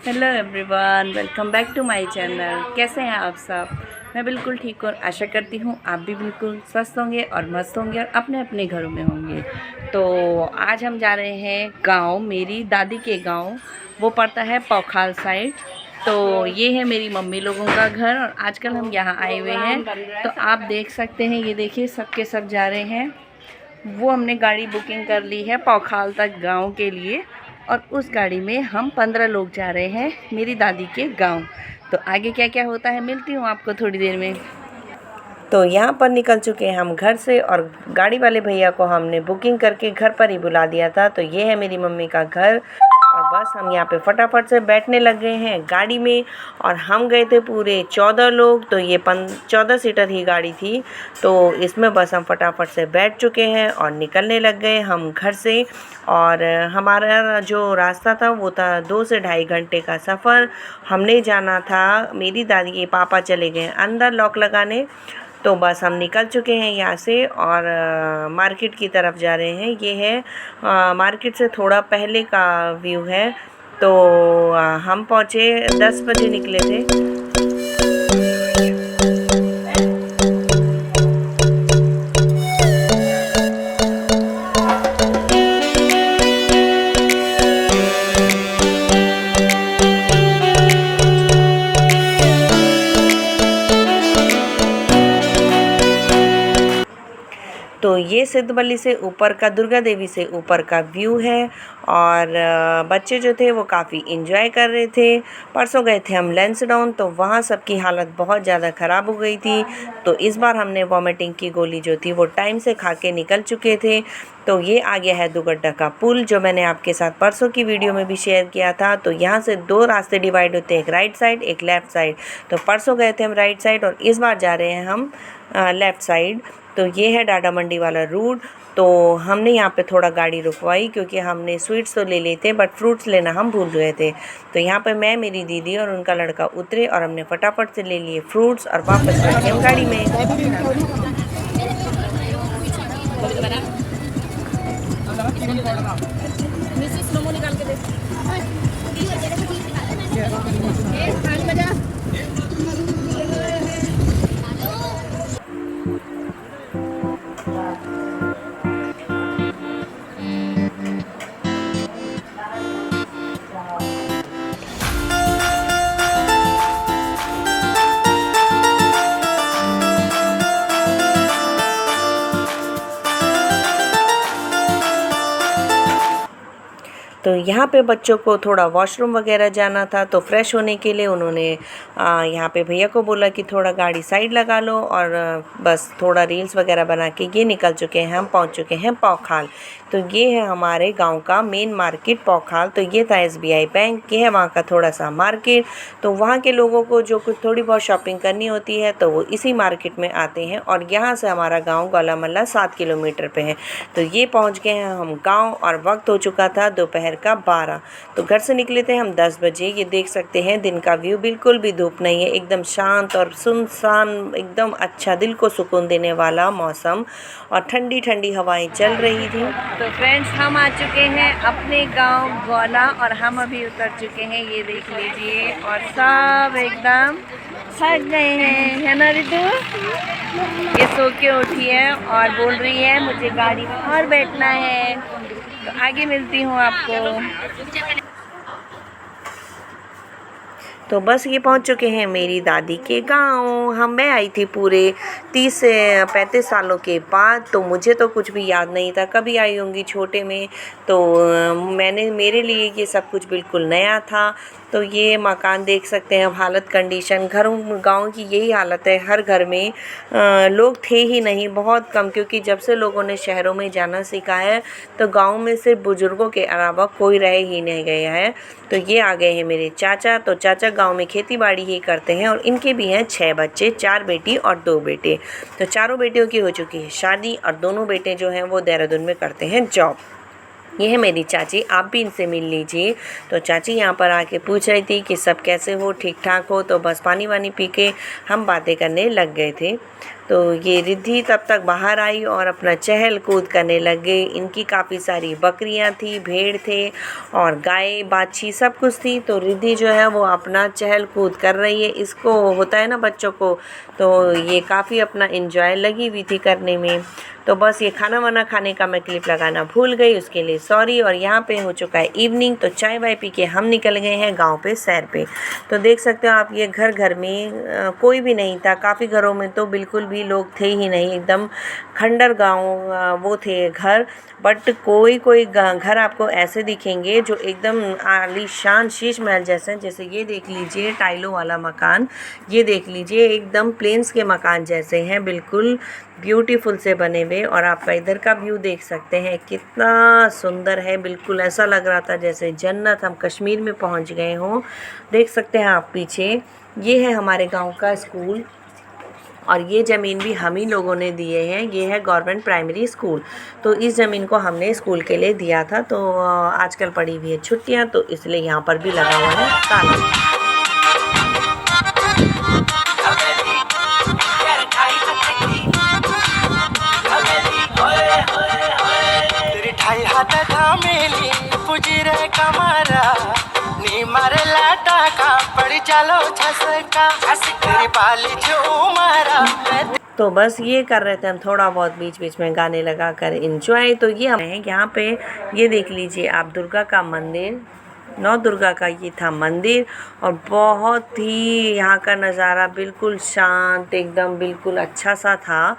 Hello everyone, welcome back to my channel. कैसे हैं आप सब? मैं बिल्कुल ठीक और आशा करती हूँ आप भी बिल्कुल स्वस्थ होंगे और मस्त होंगे और अपने अपने घरों में होंगे। तो आज हम जा रहे हैं गांव, मेरी दादी के गांव। वो पड़ता है पौखाल साइड। तो ये है मेरी मम्मी लोगों का घर और आजकल हम यहाँ आए हुए हैं। तो आप देख सकते हैं, ये देखिए सब के सब जा रहे हैं। वो हमने गाड़ी बुकिंग कर ली है पौखाल तक गांव के लिए और उस गाड़ी में हम 15 लोग जा रहे हैं मेरी दादी के गांव। तो आगे क्या क्या होता है मिलती हूँ आपको थोड़ी देर में। तो यहाँ पर निकल चुके हैं हम घर से और गाड़ी वाले भैया को हमने बुकिंग करके घर पर ही बुला दिया था। तो ये है मेरी मम्मी का घर और बस हम यहाँ पे फटाफट से बैठने लग गए हैं गाड़ी में। और हम गए थे पूरे 14 लोग, तो ये 14 सीटर ही गाड़ी थी। तो इसमें बस हम फटाफट से बैठ चुके हैं और निकलने लग गए हम घर से। और हमारा जो रास्ता था वो था 2 से ढाई घंटे का सफ़र। हमने जाना था, मेरी दादी के पापा चले गए अंदर लॉक लगाने। तो बस हम निकल चुके हैं यहाँ से और मार्केट की तरफ जा रहे हैं। ये है मार्केट से थोड़ा पहले का व्यू है। तो हम पहुँचे 10 बजे निकले थे। तो ये सिद्धबल्ली से ऊपर का, दुर्गा देवी से ऊपर का व्यू है। और बच्चे जो थे वो काफ़ी इन्जॉय कर रहे थे। परसों गए थे हम लैंसडाउन, तो वहाँ सबकी हालत बहुत ज़्यादा ख़राब हो गई थी। तो इस बार हमने वॉमिटिंग की गोली जो थी वो टाइम से खा के निकल चुके थे। तो ये आ गया है दुगड्डा का पुल, जो मैंने आपके साथ परसों की वीडियो में भी शेयर किया था। तो यहाँ से 2 रास्ते डिवाइड होते हैं, एक राइट साइड एक लेफ़्ट साइड। तो परसों गए थे हम राइट साइड और इस बार जा रहे हैं हम लेफ़्ट साइड। तो ये है डाडा मंडी वाला रूट। तो हमने यहाँ पे थोड़ा गाड़ी रुकवाई क्योंकि हमने स्वीट्स तो ले लिए थे बट फ्रूट्स लेना हम भूल गए थे। तो यहाँ पे मैं, मेरी दीदी और उनका लड़का उतरे और हमने फटाफट से ले लिए फ्रूट्स और वापस बैठ गए हम गाड़ी में। तो यहाँ पे बच्चों को थोड़ा वॉशरूम वगैरह जाना था, तो फ्रेश होने के लिए उन्होंने यहाँ पे भैया को बोला कि थोड़ा गाड़ी साइड लगा लो और बस थोड़ा रील्स वगैरह बना के ये निकल चुके हैं। हम पहुँच चुके हैं पौखाल। तो ये है हमारे गांव का मेन मार्केट पौखाल। तो ये था SBI बैंक, ये है वहाँ का थोड़ा सा मार्केट। तो वहाँ के लोगों को जो कुछ थोड़ी बहुत शॉपिंग करनी होती है तो वो इसी मार्केट में आते हैं। और यहाँ से हमारा गाँव गौलामल्ला 7 किलोमीटर पे है। तो ये पहुँच गए हैं हम गाँव और वक्त हो चुका था दोपहर का 12। तो घर से निकले थे हम 10 बजे। ये देख सकते हैं दिन का व्यू, बिल्कुल भी धूप नहीं है, एकदम शांत और सुनसान, एकदम अच्छा दिल को सुकून देने वाला मौसम और ठंडी ठंडी हवाएं चल रही थी। तो फ्रेंड्स, हम आ चुके हैं अपने गांव गौला और हम अभी उतर चुके हैं, ये देख लीजिए। और सब एकदम थक गए हैं, है ना रितु? ये सो के उठी है और बोल रही है मुझे गाड़ी में और बैठना है। तो आगे मिलती हूँ आपको। तो बस ये पहुंच चुके हैं मेरी दादी के गांव। मैं आई थी पूरे 30 से 35 सालों के बाद। तो मुझे तो कुछ भी याद नहीं था, कभी आई होंगी छोटे में। तो मेरे लिए ये सब कुछ बिल्कुल नया था। तो ये मकान देख सकते हैं, अब हालत कंडीशन, घरों गांव की यही हालत है। हर घर में लोग थे ही नहीं, बहुत कम, क्योंकि जब से लोगों ने शहरों में जाना सीखा है तो गांव में सिर्फ बुजुर्गों के अलावा कोई रह ही नहीं गया है। तो ये आ गए हैं मेरे चाचा। तो चाचा गांव में खेती बाड़ी ही करते हैं और इनके भी हैं 6 बच्चे, 4 बेटी और 2 बेटे। तो चारों बेटियों की हो चुकी है शादी और दोनों बेटे जो हैं वो देहरादून में करते हैं जॉब। ये है मेरी चाची, आप भी इनसे मिल लीजिए। तो चाची यहाँ पर आके पूछ रही थी कि सब कैसे हो, ठीक ठाक हो। तो बस पानी वानी पी के हम बातें करने लग गए थे। तो ये रिद्धि तब तक बाहर आई और अपना चहल कूद करने लग गई। इनकी काफ़ी सारी बकरियां थी, भेड़ थे और गाय बाछी सब कुछ थी। तो रिद्धि जो है वो अपना चहल कूद कर रही है। इसको होता है ना बच्चों को, तो ये काफ़ी अपना एंजॉय लगी हुई थी करने में। तो बस ये खाना वाना खाने का मैं क्लिप लगाना भूल गई, उसके लिए सॉरी। और यहाँ पे हो चुका है इवनिंग, तो चाय वाय पी के हम निकल गए हैं गांव पे सैर पे। तो देख सकते हो आप, ये घर घर में कोई भी नहीं था। काफ़ी घरों में तो बिल्कुल भी लोग थे ही नहीं, एकदम खंडर गांव वो थे घर। बट कोई कोई घर आपको ऐसे दिखेंगे जो एकदम आलीशान शीश महल जैसे हैं। जैसे ये देख लीजिए टाइलों वाला मकान, ये देख लीजिए एकदम प्लेन्स के मकान जैसे हैं, बिल्कुल ब्यूटीफुल से बने हुए। और आपका इधर का व्यू देख सकते हैं कितना सुंदर है, बिल्कुल ऐसा लग रहा था जैसे जन्नत, हम कश्मीर में पहुंच गए हों। देख सकते हैं आप पीछे, ये है हमारे गांव का स्कूल और ये ज़मीन भी हम ही लोगों ने दिए हैं। ये है गवर्नमेंट प्राइमरी स्कूल। तो इस ज़मीन को हमने स्कूल के लिए दिया था। तो आजकल पड़ी हुई है छुट्टियाँ, तो इसलिए यहाँ पर भी लगा हुआ है ताला। तो बस ये कर रहे थे हम, थोड़ा बहुत बीच बीच में गाने लगा कर इंजॉय। तो ये हम यहाँ पे ये देख लीजिए आप, दुर्गा का मंदिर, नौ दुर्गा का ये था मंदिर। और बहुत ही यहाँ का नज़ारा बिल्कुल शांत, एकदम बिल्कुल अच्छा सा था।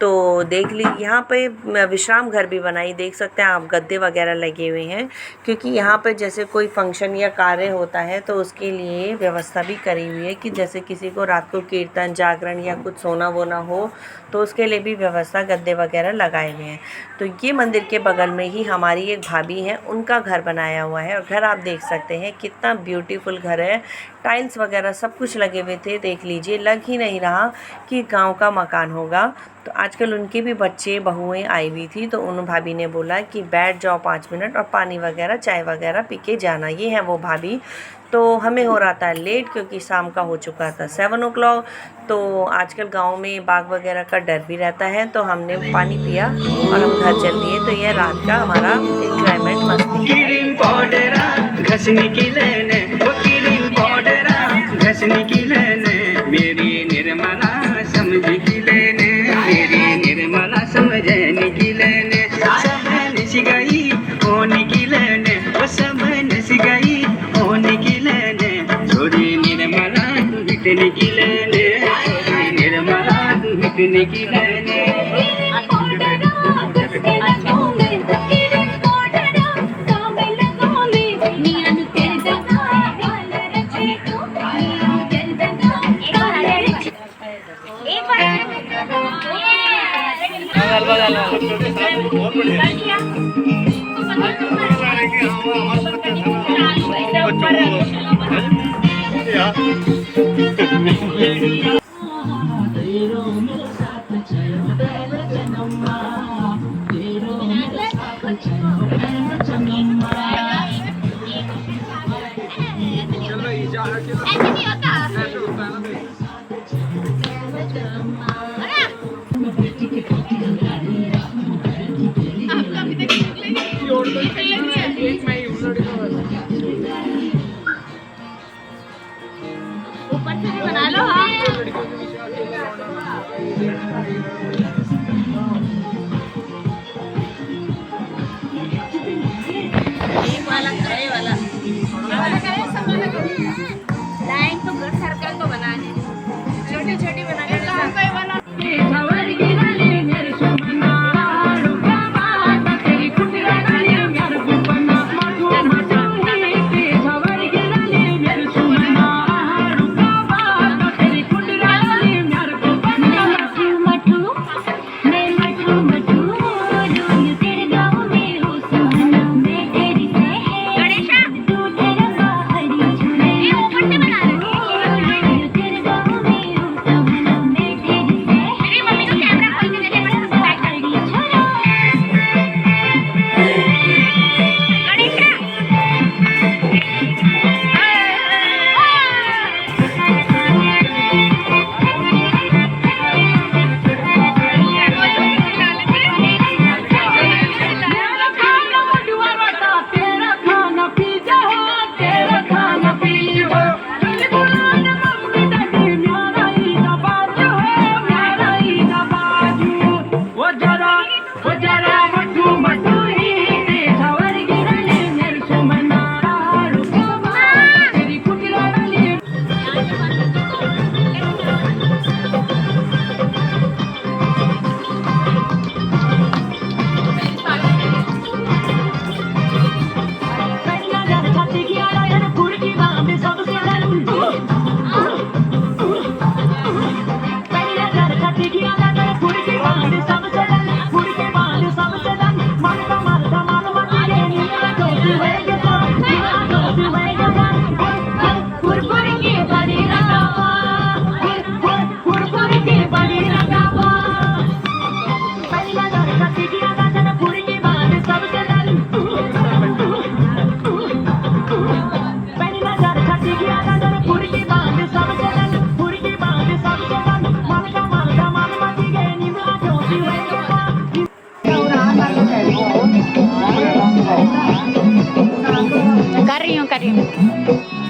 तो देख ली यहाँ पे विश्राम घर भी बनाई, देख सकते हैं आप, गद्दे वगैरह लगे हुए हैं। क्योंकि यहाँ पे जैसे कोई फंक्शन या कार्य होता है तो उसके लिए व्यवस्था भी करी हुई है कि जैसे किसी को रात को कीर्तन जागरण या कुछ सोना वोना हो तो उसके लिए भी व्यवस्था गद्दे वगैरह लगाए हुए हैं। तो ये मंदिर के बगल में ही हमारी एक भाभी है, उनका घर बनाया हुआ है। और घर आप देख सकते हैं कितना ब्यूटीफुल घर है, टाइल्स वगैरह सब कुछ लगे हुए थे। देख लीजिए, लग ही नहीं रहा कि गांव का मकान होगा। तो आजकल उनके भी बच्चे बहुएं आई हुई थी, तो उन भाभी ने बोला कि बैठ जाओ 5 मिनट और पानी वगैरह चाय वगैरह पी के जाना। ये है वो भाभी। तो हमें हो रहा था लेट क्योंकि शाम का हो चुका था 7 o'clock। तो आजकल गांव में बाघ वगैरह का डर भी रहता है, तो हमने पानी पिया और हम घर चल दिए। तो यह रात का हमारा एंजॉयमेंट मस्ती मेरी निर्मला समझ की लेने, मेरी निर्मला समझने की लेने, समझ गई होने की लेने, वो समझ गई होने की लेने, छोरी निर्मला मिटने की लेने, छोरी निर्मला मिटने की लेने। ऊपर से भी बना लो। हाँ, एक वाला करे वाला लाइन तो घर सर्कल तो बनाने छोटी छोटी बना के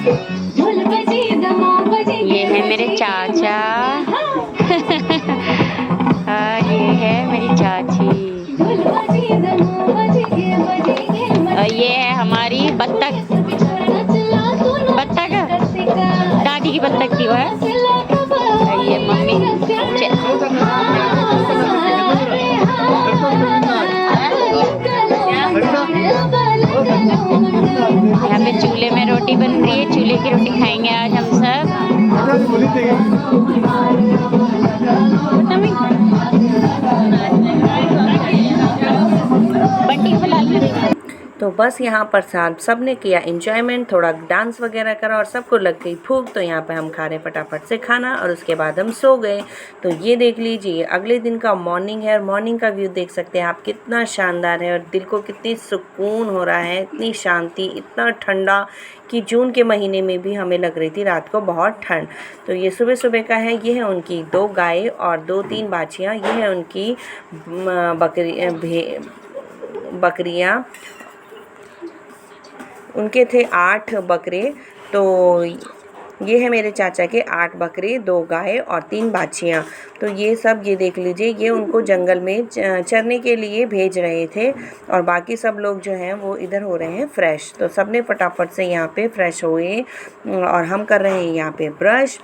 ये है मेरे चाचा। हाँ, ये है मेरी चाची। और ये है हमारी बत्तख। बत्तख दादी की बत्तख थी वो है। और ये मम्मी। यहाँ पे चूल्हे में रोटी बन रही है। चूल्हे की रोटी खाएंगे आज हम सब। बंटी को ला लीजिए। तो बस यहाँ पर सब ने किया एंजॉयमेंट, थोड़ा डांस वगैरह करा और सबको लग गई भूख। तो यहाँ पे हम खा रहे फटाफट से खाना और उसके बाद हम सो गए। तो ये देख लीजिए अगले दिन का मॉर्निंग है और मॉर्निंग का व्यू देख सकते हैं आप, कितना शानदार है और दिल को कितनी सुकून हो रहा है, इतनी शांति, इतना ठंडा कि जून के महीने में भी हमें लग रही थी रात को बहुत ठंड। तो ये सुबह सुबह का है। ये है उनकी 2 गाय और 2-3 बाछियाँ। ये है उनकी बकरियाँ। उनके थे 8 बकरे। तो ये है मेरे चाचा के 8 बकरे, 2 गाय और 3 बाछियाँ। तो ये सब ये देख लीजिए, ये उनको जंगल में चरने के लिए भेज रहे थे और बाकी सब लोग जो हैं वो इधर हो रहे हैं फ्रेश। तो सब ने फटाफट से यहाँ पे फ्रेश हुए और हम कर रहे हैं यहाँ पे ब्रश।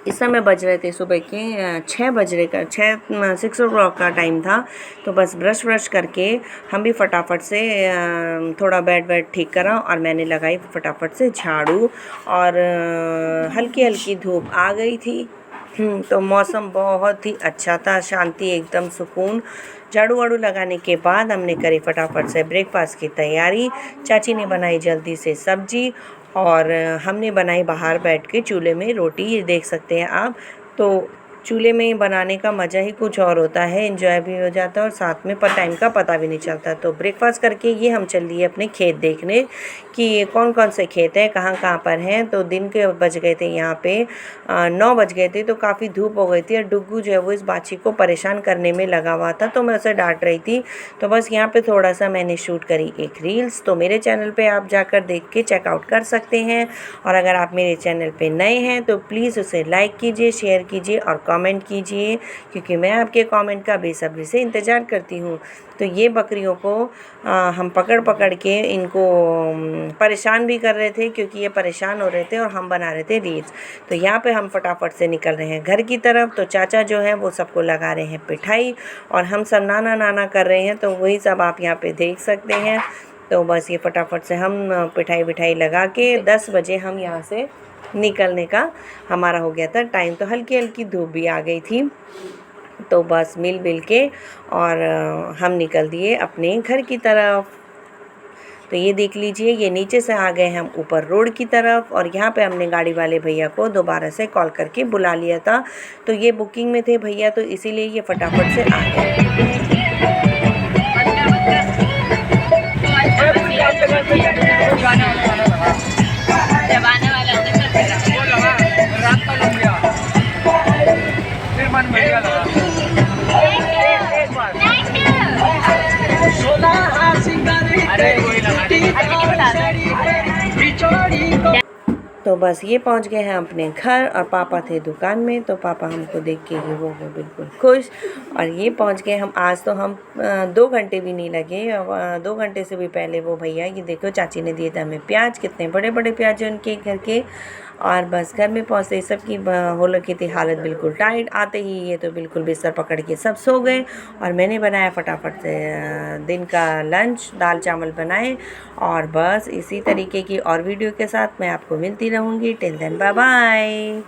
इस समय बज रहे थे सुबह के 6 बज रहे का 6 o'clock का टाइम था। तो बस ब्रश करके हम भी फटाफट से थोड़ा बेड ठीक करा और मैंने लगाई फटाफट से झाड़ू और हल्की हल्की धूप आ गई थी। तो मौसम बहुत ही अच्छा था, शांति एकदम सुकून। झाड़ू वाड़ू लगाने के बाद हमने करी फटाफट से ब्रेकफास्ट की तैयारी। चाची ने बनाई जल्दी से सब्जी और हमने बनाई बाहर बैठ के चूल्हे में रोटी। ये देख सकते हैं आप। तो चूल्हे में बनाने का मज़ा ही कुछ और होता है, एंजॉय भी हो जाता है और साथ में टाइम का पता भी नहीं चलता। तो ब्रेकफास्ट करके ये हम चल लिए अपने खेत देखने कि कौन कौन से खेत हैं, कहाँ पर हैं। तो दिन के बज गए थे यहाँ पे 9 बज गए थे। तो काफ़ी धूप हो गई थी और डुग्गू जो है वो इस बाछी को परेशान करने में लगा हुआ था। तो मैं उसे डांट रही थी। तो बस यहाँ पे थोड़ा सा मैंने शूट करी एक रील्स। तो मेरे चैनल पे आप जाकर देख के चेकआउट कर सकते हैं। और अगर आप मेरे चैनल पे नए हैं तो प्लीज़ उसे लाइक कीजिए, शेयर कीजिए और कमेंट कीजिए, क्योंकि मैं आपके कमेंट का बेसब्री से इंतज़ार करती हूँ। तो ये बकरियों को हम पकड़ के इनको परेशान भी कर रहे थे, क्योंकि ये परेशान हो रहे थे और हम बना रहे थे रील्स। तो यहाँ पे हम फटाफट से निकल रहे हैं घर की तरफ। तो चाचा जो है वो सबको लगा रहे हैं पिठाई और हम सब नाना कर रहे हैं। तो वही सब आप यहाँ पे देख सकते हैं। तो बस ये फटाफट से हम पिठाई लगा के 10 बजे हम यहाँ से निकलने का हमारा हो गया था टाइम। तो हल्की हल्की धूप भी आ गई थी। तो बस मिल के और हम निकल दिए अपने घर की तरफ। तो ये देख लीजिए, ये नीचे से आ गए हम ऊपर रोड की तरफ और यहाँ पे हमने गाड़ी वाले भैया को दोबारा से कॉल करके बुला लिया था। तो ये बुकिंग में थे भैया, तो इसीलिए ये फटाफट से आ गए। तो बस ये पहुंच गए हैं अपने घर और पापा थे दुकान में। तो पापा हमको देख के ही वो बिल्कुल खुश। और ये पहुंच गए हम। आज तो हम 2 घंटे भी नहीं लगे, 2 घंटे से भी पहले वो भैया, ये देखो चाची ने दिए थे हमें प्याज, कितने बड़े बड़े प्याज हैं उनके घर के। और बस घर में पहुँचते ही सबकी हो रखी थी हालत बिल्कुल टाइट। आते ही ये तो बिल्कुल बिस्तर पकड़ के सब सो गए और मैंने बनाया फटाफट से दिन का लंच, दाल चावल बनाए। और बस इसी तरीके की और वीडियो के साथ मैं आपको मिलती रहूँगी। Till then bye bye.